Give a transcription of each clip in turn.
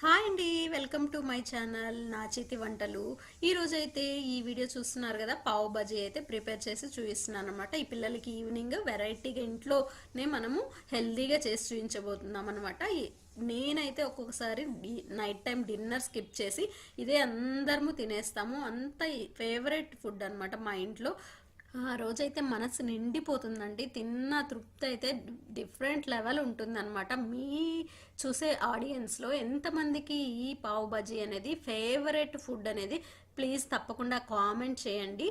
Hi అండి, welcome to my channel నా చేతి వంటలు. ఈ రోజు అయితే ఈ వీడియో చూస్తున్నారు కదా, పావు బజీ అయితే ప్రిపేర్ చేసి చూపిస్తున్నాను అనమాట. ఈ పిల్లలకి ఈవినింగ్ వెరైటీగా ఇంట్లోనే మనము హెల్దీగా చేసి చూపించబోతున్నాం అనమాట. నేనైతే ఒక్కొక్కసారి నైట్ టైం డిన్నర్ స్కిప్ చేసి ఇదే అందరము తినేస్తాము. అంత ఫేవరెట్ ఫుడ్ అనమాట మా ఇంట్లో. ఆ రోజైతే మనసు నిండిపోతుందండి. తిన్న తృప్తి అయితే డిఫరెంట్ లెవెల్ ఉంటుందన్నమాట. మీ చూసే ఆడియన్స్లో ఎంతమందికి ఈ పావు బజీ అనేది ఫేవరెట్ ఫుడ్ అనేది ప్లీజ్ తప్పకుండా కామెంట్ చేయండి.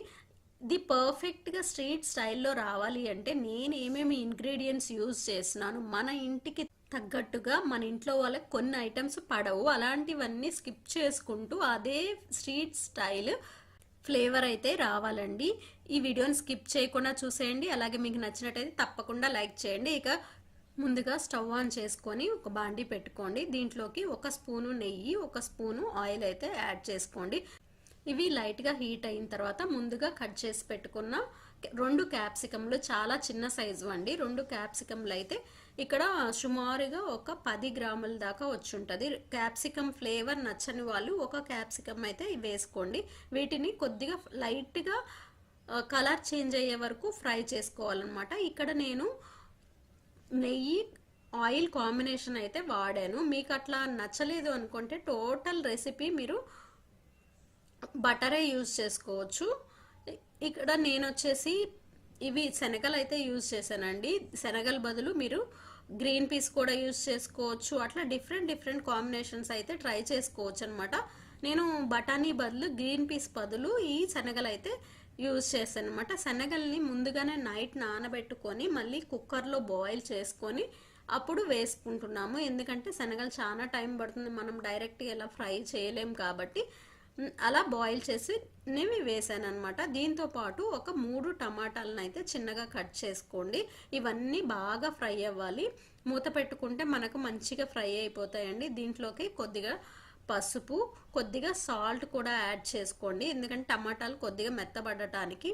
ఇది పర్ఫెక్ట్గా స్ట్రీట్ స్టైల్లో రావాలి అంటే నేను ఏమేమి ఇంగ్రీడియంట్స్ యూజ్ చేస్తున్నాను, మన ఇంటికి తగ్గట్టుగా మన ఇంట్లో వాళ్ళకి కొన్ని ఐటమ్స్ పడవు, అలాంటివన్నీ స్కిప్ చేసుకుంటూ అదే స్ట్రీట్ స్టైల్ ఫ్లేవర్ అయితే రావాలండి. ఈ వీడియోని స్కిప్ చేయకుండా చూసేయండి. అలాగే మీకు నచ్చినట్టయితే తప్పకుండా లైక్ చేయండి. ఇక ముందుగా స్టవ్ ఆన్ చేసుకొని ఒక బాండీ పెట్టుకోండి. దీంట్లోకి ఒక స్పూను నెయ్యి, ఒక స్పూను ఆయిల్ అయితే యాడ్ చేసుకోండి. ఇవి లైట్గా హీట్ అయిన తర్వాత ముందుగా కట్ చేసి పెట్టుకున్న 2 క్యాప్సికమ్లు, చాలా చిన్న సైజు అండి. 2 క్యాప్సికమ్లు అయితే ఇక్కడ సుమారుగా ఒక 10 గ్రాముల దాకా వచ్చి ఉంటుంది. క్యాప్సికమ్ ఫ్లేవర్ నచ్చని వాళ్ళు ఒక క్యాప్సికమ్ అయితే వేసుకోండి. వీటిని కొద్దిగా లైట్గా కలర్ చేంజ్ అయ్యే వరకు ఫ్రై చేసుకోవాలన్నమాట. ఇక్కడ నేను నెయ్యి ఆయిల్ కాంబినేషన్ అయితే వాడాను. మీకు అట్లా నచ్చలేదు అనుకుంటే టోటల్ రెసిపీ మీరు బటరే యూజ్ చేసుకోవచ్చు. ఇక్కడ నేను వచ్చేసి ఇవి శనగలు అయితే యూజ్ చేశానండి. శనగల బదులు మీరు గ్రీన్ పీస్ కూడా యూజ్ చేసుకోవచ్చు. అట్లా డిఫరెంట్ కాంబినేషన్స్ అయితే ట్రై చేసుకోవచ్చు అనమాట. నేను బఠానీ బదులు గ్రీన్ పీస్ బదులు ఈ శనగలు అయితే యూజ్ చేశాను అనమాట. శనగల్ని ముందుగానే నైట్ నానబెట్టుకొని మళ్ళీ కుక్కర్లో బాయిల్ చేసుకొని అప్పుడు వేసుకుంటున్నాము. ఎందుకంటే శనగలు చాలా టైం పడుతుంది, మనం డైరెక్ట్గా ఇలా ఫ్రై చేయలేం కాబట్టి అలా బాయిల్ చేసి నేను వేసాను అనమాట. దీంతో పాటు ఒక 3 టమాటాలను అయితే చిన్నగా కట్ చేసుకోండి. ఇవన్నీ బాగా ఫ్రై అవ్వాలి. మూత పెట్టుకుంటే మనకు మంచిగా ఫ్రై అయిపోతాయండి. దీంట్లోకి కొద్దిగా పసుపు, కొద్దిగా సాల్ట్ కూడా యాడ్ చేసుకోండి. ఎందుకంటే టమాటాలు కొద్దిగా మెత్తబడటానికి.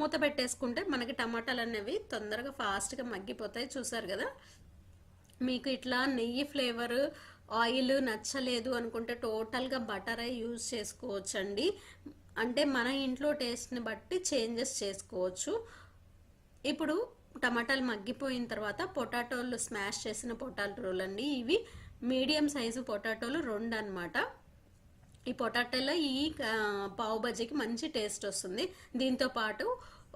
మూత పెట్టేసుకుంటే మనకి టమాటాలు అనేవి తొందరగా ఫాస్ట్గా మగ్గిపోతాయి. చూసారు కదా, మీకు ఇట్లా నెయ్యి ఫ్లేవర్ ఆయిల్ నచ్చలేదు అనుకుంటే టోటల్గా బటర్ యూజ్ చేసుకోవచ్చండి. అంటే మన ఇంట్లో టేస్ట్ని బట్టి చేంజెస్ చేసుకోవచ్చు. ఇప్పుడు టమాటాలు మగ్గిపోయిన తర్వాత పొటాటోలు, స్మాష్ చేసిన పొటాటోలు అండి. ఇవి మీడియం సైజు పొటాటోలు 2 అనమాట. ఈ పొటాటోలో ఈ పావు బజ్జీకి మంచి టేస్ట్ వస్తుంది. దీంతో పాటు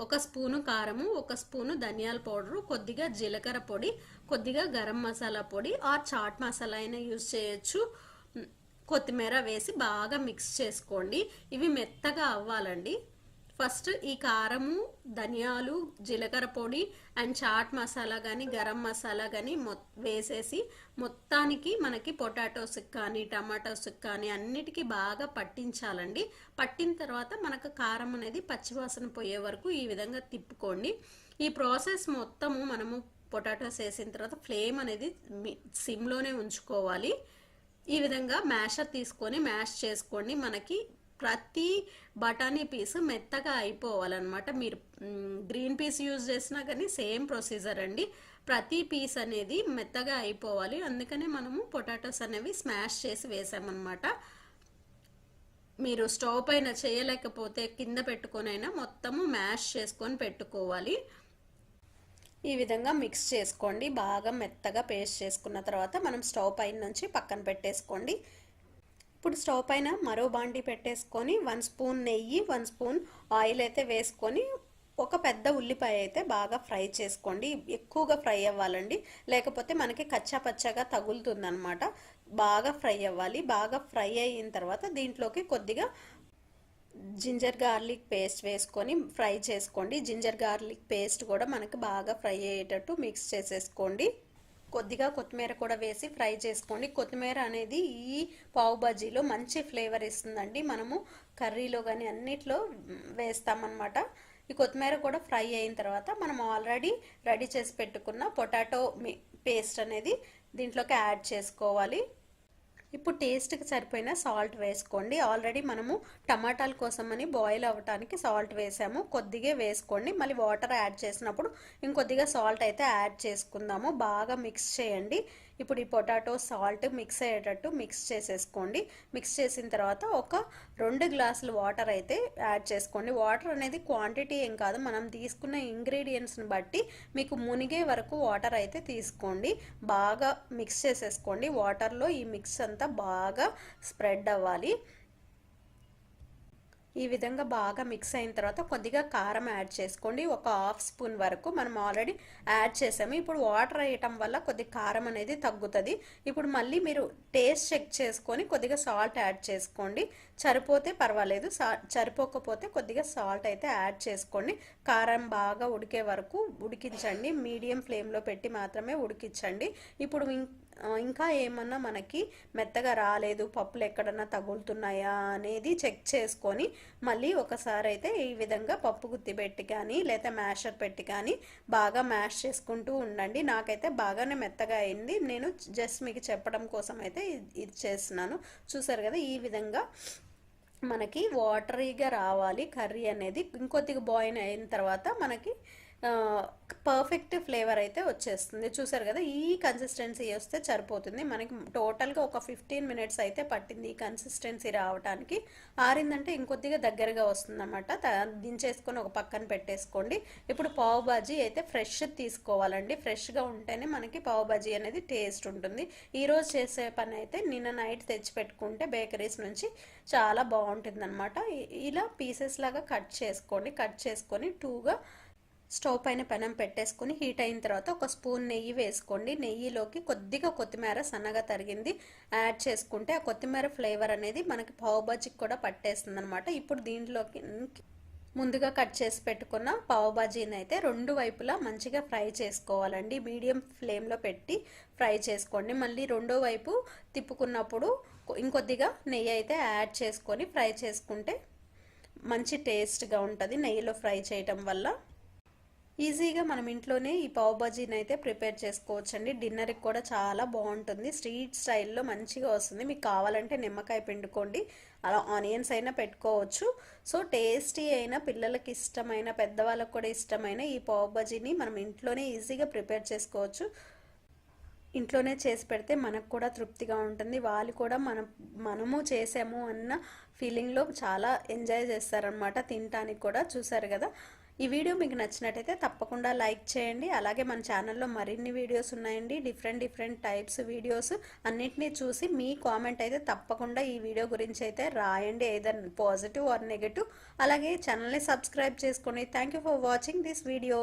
ఒక స్పూను కారము, ఒక స్పూను ధనియాల పౌడరు, కొద్దిగా జీలకర్ర పొడి, కొద్దిగా గరం మసాలా పొడి ఆర్ చాట్ మసాలా అయినా యూజ్ చేయొచ్చు. కొత్తిమీర వేసి బాగా మిక్స్ చేసుకోండి. ఇవి మెత్తగా అవ్వాలండి. ఫస్ట్ ఈ కారము, ధనియాలు, జీలకర్ర పొడి అండ్ చాట్ మసాలా కానీ గరం మసాలా కానీ వేసేసి మొత్తానికి మనకి పొటాటోస్కి కానీ టమాటోస్కి కానీ అన్నిటికీ బాగా పట్టించాలండి. పట్టిన తర్వాత మనకు కారం అనేది పచ్చివాసన పోయే వరకు ఈ విధంగా తిప్పుకోండి. ఈ ప్రాసెస్ మొత్తము మనము పొటాటోస్ వేసిన తర్వాత ఫ్లేమ్ అనేది సిమ్లోనే ఉంచుకోవాలి. ఈ విధంగా మ్యాషర్ తీసుకొని మ్యాష్ చేసుకోండి. మనకి ప్రతి బఠానీ పీసు మెత్తగా అయిపోవాలన్నమాట. మీరు గ్రీన్ పీస్ యూజ్ చేసినా కానీ సేమ్ ప్రొసీజర్ అండి. ప్రతి పీస్ అనేది మెత్తగా అయిపోవాలి. అందుకనే మనము పొటాటోస్ అనేవి స్మాష్ చేసి వేసామన్నమాట. మీరు స్టవ్ పైన చేయలేకపోతే కింద పెట్టుకొనైనా మొత్తము మ్యాష్ చేసుకొని పెట్టుకోవాలి. ఈ విధంగా మిక్స్ చేసుకోండి. బాగా మెత్తగా పేస్ట్ చేసుకున్న తర్వాత మనం స్టవ్ పైన నుంచి పక్కన పెట్టేసుకోండి. ఇప్పుడు స్టవ్ పైన మరో బాండీ పెట్టేసుకొని 1 స్పూన్ నెయ్యి, 1 స్పూన్ ఆయిల్ అయితే వేసుకొని ఒక పెద్ద ఉల్లిపాయ అయితే బాగా ఫ్రై చేసుకోండి. ఎక్కువగా ఫ్రై అవ్వాలండి, లేకపోతే మనకి కచ్చా పచ్చగా తగులుతుంది అనమాట. బాగా ఫ్రై అవ్వాలి. బాగా ఫ్రై అయిన తర్వాత దీంట్లోకి కొద్దిగా జింజర్ గార్లిక్ పేస్ట్ వేసుకొని ఫ్రై చేసుకోండి. జింజర్ గార్లిక్ పేస్ట్ కూడా మనకి బాగా ఫ్రై అయ్యేటట్టు మిక్స్ చేసేసుకోండి. కొద్దిగా కొత్తిమీర కూడా వేసి ఫ్రై చేసుకోండి. కొత్తిమీర అనేది ఈ పావు బజ్జీలో మంచి ఫ్లేవర్ ఇస్తుందండి. మనము కర్రీలో కానీ అన్నిట్లో వేస్తామన్నమాట. ఈ కొత్తిమీర కూడా ఫ్రై అయిన తర్వాత మనం ఆల్రెడీ రెడీ చేసి పెట్టుకున్న పొటాటో పేస్ట్ అనేది దీంట్లోకి యాడ్ చేసుకోవాలి. ఇప్పుడు టేస్ట్కి సరిపోయిన సాల్ట్ వేసుకోండి. ఆల్రెడీ మనము టమాటాల కోసమని బాయిల్ అవ్వటానికి సాల్ట్ వేసాము, కొద్దిగా వేసుకోండి. మళ్ళీ వాటర్ యాడ్ చేసినప్పుడు ఇంకొద్దిగా సాల్ట్ అయితే యాడ్ చేసుకుందాము. బాగా మిక్స్ చేయండి. ఇప్పుడు ఈ పొటాటో సాల్ట్ మిక్స్ అయ్యేటట్టు మిక్స్ చేసేసుకోండి. మిక్స్ చేసిన తర్వాత ఒక 2 గ్లాసులు వాటర్ అయితే యాడ్ చేసుకోండి. వాటర్ అనేది క్వాంటిటీ ఏం కాదు, మనం తీసుకున్న ఇంగ్రీడియంట్స్ని బట్టి మీకు మునిగే వరకు వాటర్ అయితే తీసుకోండి. బాగా మిక్స్ చేసేసుకోండి. వాటర్లో ఈ మిక్స్ అంతా బాగా స్ప్రెడ్ అవ్వాలి. ఈ విధంగా బాగా మిక్స్ అయిన తర్వాత కొద్దిగా కారం యాడ్ చేసుకోండి. ఒక హాఫ్ స్పూన్ వరకు మనం ఆల్రెడీ యాడ్ చేసాము. ఇప్పుడు వాటర్ వేయటం వల్ల కొద్ది కారం అనేది తగ్గుతుంది. ఇప్పుడు మళ్ళీ మీరు టేస్ట్ చెక్ చేసుకొని కొద్దిగా సాల్ట్ యాడ్ చేసుకోండి. సరిపోతే పర్వాలేదు, సరిపోకపోతే కొద్దిగా సాల్ట్ అయితే యాడ్ చేసుకోండి. కారం బాగా ఉడికే వరకు ఉడికించండి. మీడియం ఫ్లేమ్లో పెట్టి మాత్రమే ఉడికించండి. ఇప్పుడు ఇంకా ఏమన్నా మనకి మెత్తగా రాలేదు, పప్పులు ఎక్కడన్నా తగులుతున్నాయా అనేది చెక్ చేసుకొని మళ్ళీ ఒకసారి అయితే ఈ విధంగా పప్పు గుత్తి పెట్టి కానీ లేదా మ్యాషర్ పెట్టి కానీ బాగా మ్యాష్ చేసుకుంటూ ఉండండి. నాకైతే బాగానే మెత్తగా అయింది. నేను జస్ట్ మీకు చెప్పడం కోసం అయితే ఇది చేస్తున్నాను. చూసారు కదా, ఈ విధంగా మనకి వాటరీగా రావాలి కర్రీ అనేది. ఇంకొద్దిగా బాయిల్ అయిన తర్వాత మనకి పర్ఫెక్ట్ ఫ్లేవర్ అయితే వచ్చేస్తుంది. చూసారు కదా, ఈ కన్సిస్టెన్సీ వస్తే సరిపోతుంది. మనకి టోటల్గా ఒక 15 మినిట్స్ అయితే పట్టింది ఈ కన్సిస్టెన్సీ రావడానికి. ఆరిందంటే ఇంకొద్దిగా దగ్గరగా వస్తుంది అనమాట. దించేసుకొని ఒక పక్కన పెట్టేసుకోండి. ఇప్పుడు పావు బాజీ అయితే ఫ్రెష్ తీసుకోవాలండి. ఫ్రెష్గా ఉంటేనే మనకి పావు బాజీ అనేది టేస్ట్ ఉంటుంది. ఈరోజు చేసే పని అయితే నిన్న నైట్ తెచ్చి పెట్టుకుంటే బేకరీస్ నుంచి చాలా బాగుంటుంది అనమాట. ఇలా పీసెస్ లాగా కట్ చేసుకోండి. కట్ చేసుకొని టూగా స్టవ్ పైన పెనం పెట్టేసుకొని హీట్ అయిన తర్వాత ఒక స్పూన్ నెయ్యి వేసుకోండి. నెయ్యిలోకి కొద్దిగా కొత్తిమీర సన్నగా తరిగింది యాడ్ చేసుకుంటే ఆ కొత్తిమీర ఫ్లేవర్ అనేది మనకి పావు బాజీకి కూడా పట్టేస్తుంది అనమాట. ఇప్పుడు దీంట్లోకి ముందుగా కట్ చేసి పెట్టుకున్న పావు బాజీని అయితే 2 వైపులా మంచిగా ఫ్రై చేసుకోవాలండి. మీడియం ఫ్లేమ్లో పెట్టి ఫ్రై చేసుకోండి. మళ్ళీ రెండో వైపు తిప్పుకున్నప్పుడు ఇంకొద్దిగా నెయ్యి అయితే యాడ్ చేసుకొని ఫ్రై చేసుకుంటే మంచి టేస్ట్గా ఉంటుంది నెయ్యిలో ఫ్రై చేయటం వల్ల. ఈజీగా మనం ఇంట్లోనే ఈ పావ్ బాజీని అయితే ప్రిపేర్ చేసుకోవచ్చండి. డిన్నర్కి కూడా చాలా బాగుంటుంది. స్ట్రీట్ స్టైల్లో మంచిగా వస్తుంది. మీకు కావాలంటే నిమ్మకాయ పిండుకోండి, అలా ఆనియన్స్ అయినా పెట్టుకోవచ్చు. సో టేస్టీ అయిన, పిల్లలకి ఇష్టమైన, పెద్దవాళ్ళకి కూడా ఇష్టమైన ఈ పావ్ బాజీని మనం ఇంట్లోనే ఈజీగా ప్రిపేర్ చేసుకోవచ్చు. ఇంట్లోనే చేసి పెడితే మనకు కూడా తృప్తిగా ఉంటుంది. వాళ్ళు కూడా మనము చేసాము అన్న ఫీలింగ్లో చాలా ఎంజాయ్ చేస్తారనమాట తినటానికి కూడా. చూసారు కదా, ఈ వీడియో మీకు నచ్చినట్టయితే తప్పకుండా లైక్ చేయండి. అలాగే మన ఛానల్లో మరిన్ని వీడియోస్ ఉన్నాయండి, డిఫరెంట్ టైప్స్ వీడియోస్. అన్నిటినీ చూసి మీ కామెంట్ అయితే తప్పకుండా ఈ వీడియో గురించి అయితే రాయండి, ఏదర్ పాజిటివ్ ఆర్ నెగటివ్. అలాగే ఛానల్ని సబ్స్క్రైబ్ చేసుకోండి. Thank you for watching this video.